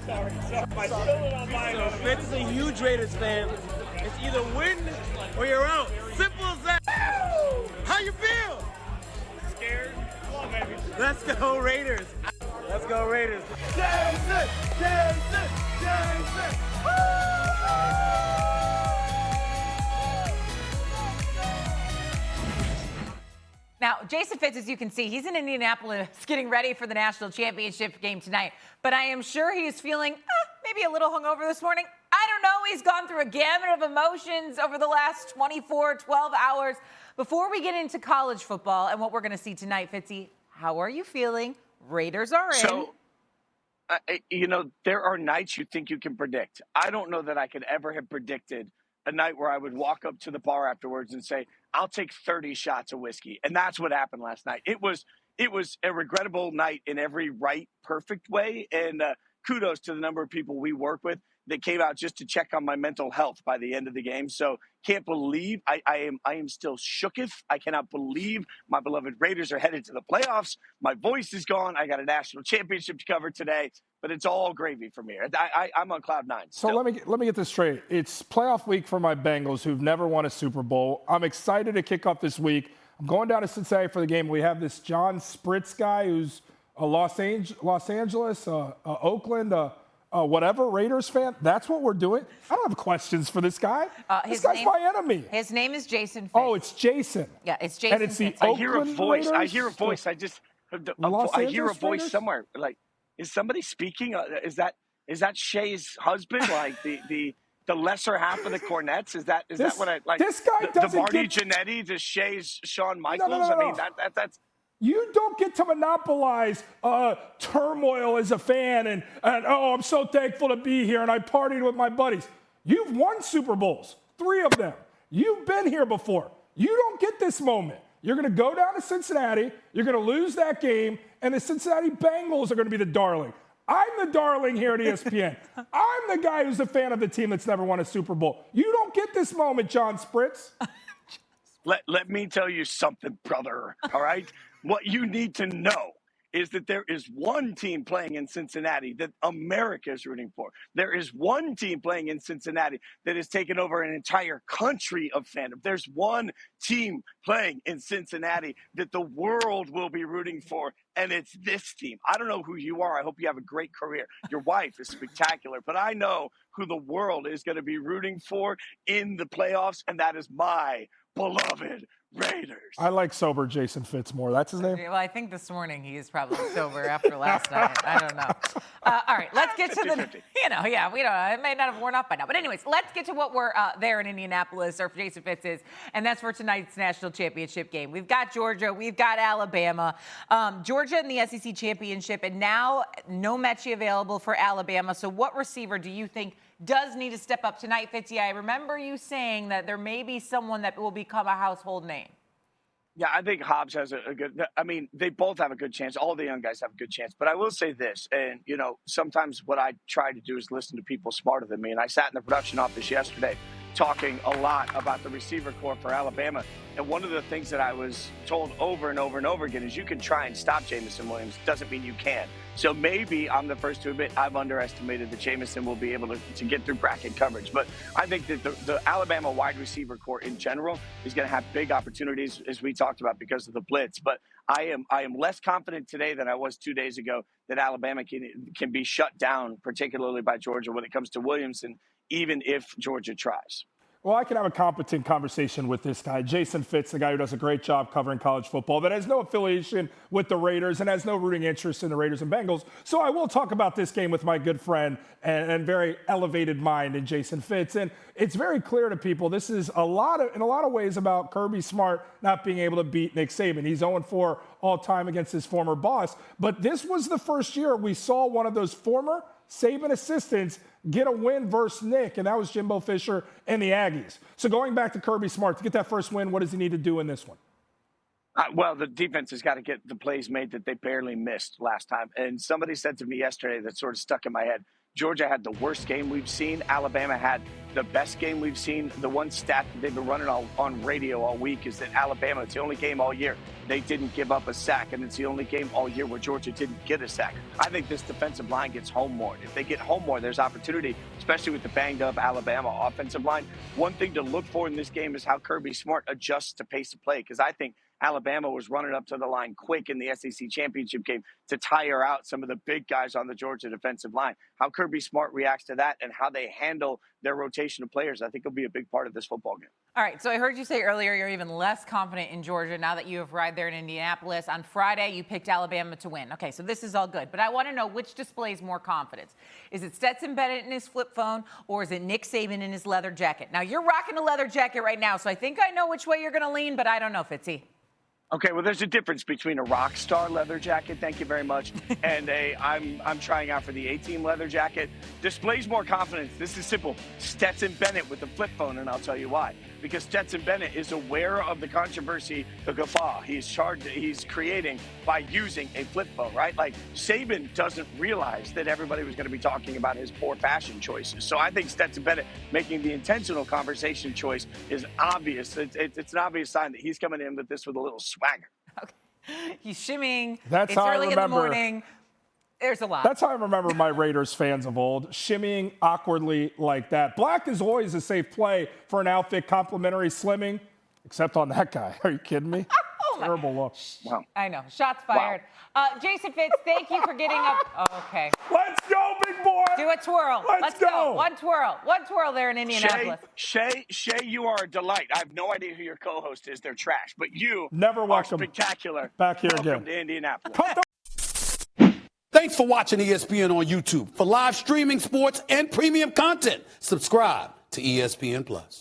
Sorry. I stole it on mine. So Fitz is a huge Raiders fan. It's either win or you're out. Simple as that. How you feel? Scared? Come on, baby. Let's go Raiders. Let's go Raiders. Jason! Jason! Jason! Now, Jason Fitz, as you can see, he's in Indianapolis getting ready for the national championship game tonight. But I am sure he's feeling maybe a little hungover this morning. I don't know. He's gone through a gamut of emotions over the last 12 hours. Before we get into college football and what we're going to see tonight, Fitzy, how are you feeling? Raiders are in. So, there are nights you think you can predict. I don't know that I could ever have predicted a night where I would walk up to the bar afterwards and say, I'll take 30 shots of whiskey. And that's what happened last night. It was a regrettable night in every right, perfect way. And kudos to the number of people we work with that came out just to check on my mental health by the end of the game. So can't believe I am still shooketh. I cannot believe my beloved Raiders are headed to the playoffs. My voice is gone. I got a national championship to cover today, but it's all gravy from here. I'm on cloud nine. So let me get this straight. It's playoff week for my Bengals, who've never won a Super Bowl. I'm excited to kick off this week. I'm going down to Cincinnati for the game. We have this John Spritz guy who's a Los Angeles, Oakland, whatever, Raiders fan. That's what we're doing. I don't have questions for this guy. This guy's my enemy. His name is Jason Fitz. Oh, it's Jason. Yeah, it's Jason. And it's the Fitz. I hear a Oakland voice. Raiders? I hear a voice. I hear a voice somewhere. Like, is somebody speaking? Is that Shay's husband? Like the lesser half of the Cornets? Is that what I like? This guy the doesn't Marty get... Jannetty, the Shay's Shawn Michaels. No. I mean that's. You don't get to monopolize turmoil as a fan and I'm so thankful to be here and I partied with my buddies. You've won Super Bowls, 3 of them. You've been here before. You don't get this moment. You're going to go down to Cincinnati, you're going to lose that game, and the Cincinnati Bengals are going to be the darling. I'm the darling here at ESPN. I'm the guy who's a fan of the team that's never won a Super Bowl. You don't get this moment, John Spritz. Let me tell you something, brother, all right? What you need to know is that there is one team playing in Cincinnati that America is rooting for. There is one team playing in Cincinnati that has taken over an entire country of fandom. There's one team playing in Cincinnati that the world will be rooting for, and it's this team. I don't know who you are. I hope you have a great career. Your wife is spectacular, but I know who the world is going to be rooting for in the playoffs, and that is my beloved Raiders. I like sober Jason Fitz more. That's his name? Well, I think this morning he is probably sober after last night. I don't know. All right, let's get to the, we don't, it may not have worn off by now. But anyways, let's get to what we're there in Indianapolis, or Jason Fitz is, and that's for tonight's national championship game. We've got Georgia, we've got Alabama. Georgia in the SEC championship, and now no Mechie available for Alabama. So what receiver do you think does need to step up tonight, Fitzy? I remember you saying that there may be someone that will become a household name. Yeah, I think Hobbs has a good – I mean, they both have a good chance. All the young guys have a good chance. But I will say this, and, sometimes what I try to do is listen to people smarter than me. And I sat in the production office yesterday talking a lot about the receiver corps for Alabama. And one of the things that I was told over and over and over again is you can try and stop Jameson Williams. Doesn't mean you can. So maybe I'm the first to admit I've underestimated that Jameson will be able to get through bracket coverage. But I think that the Alabama wide receiver corps in general is going to have big opportunities, as we talked about, because of the blitz. But I am less confident today than I was 2 days ago that Alabama can be shut down, particularly by Georgia, when it comes to Williamson, even if Georgia tries. Well, I can have a competent conversation with this guy, Jason Fitz, the guy who does a great job covering college football, that has no affiliation with the Raiders and has no rooting interest in the Raiders and Bengals. So I will talk about this game with my good friend and very elevated mind in Jason Fitz. And it's very clear to people this is in a lot of ways about Kirby Smart not being able to beat Nick Saban. He's 0-4 all time against his former boss. But this was the first year we saw one of those former Saban assistants get a win versus Nick, and that was Jimbo Fisher and the Aggies. So going back to Kirby Smart, to get that first win, what does he need to do in this one? Well, the defense has got to get the plays made that they barely missed last time. And somebody said to me yesterday that sort of stuck in my head, Georgia had the worst game we've seen. Alabama had the best game we've seen. The one stat that they've been running on radio all week is that Alabama, it's the only game all year they didn't give up a sack, and it's the only game all year where Georgia didn't get a sack. I think this defensive line gets home more. If they get home more, there's opportunity, especially with the banged-up Alabama offensive line. One thing to look for in this game is how Kirby Smart adjusts to pace of play, because I think Alabama was running up to the line quick in the SEC championship game to tire out some of the big guys on the Georgia defensive line. How Kirby Smart reacts to that and how they handle their rotation of players, I think will be a big part of this football game. All right, so I heard you say earlier you're even less confident in Georgia now that you have arrived there in Indianapolis. On Friday, you picked Alabama to win. Okay, so this is all good, but I want to know which displays more confidence. Is it Stetson Bennett in his flip phone, or is it Nick Saban in his leather jacket? Now, you're rocking a leather jacket right now, so I think I know which way you're going to lean, but I don't know, Fitzy. Okay, well, there's a difference between a rock star leather jacket, thank you very much, and I'm trying out for the A-team leather jacket. Displays more confidence. This is simple. Stetson Bennett with the flip phone, and I'll tell you why. Because Stetson Bennett is aware of the controversy, the guffaw he's creating by using a flip phone, right? Like, Saban doesn't realize that everybody was going to be talking about his poor fashion choices. So I think Stetson Bennett making the intentional conversation choice is obvious. It's an obvious sign that he's coming in with this with a little swagger. Okay. He's shimmying. That's it's how I early remember. in the morning. There's a lot. That's how I remember my Raiders fans of old, shimmying awkwardly like that. Black is always a safe play for an outfit, complimentary slimming, except on that guy. Are you kidding me? Terrible look. Wow. I know. Shots fired. Wow. Jason Fitz, thank you for getting up. Oh, okay. Let's go, big boy. Do a twirl. Let's go. One twirl. One twirl there in Indianapolis. Shay, you are a delight. I have no idea who your co-host is. They're trash. But you Never are welcome. spectacular. Back here Welcome again. to Indianapolis. Thanks for watching ESPN on YouTube. For live streaming sports and premium content, subscribe to ESPN+.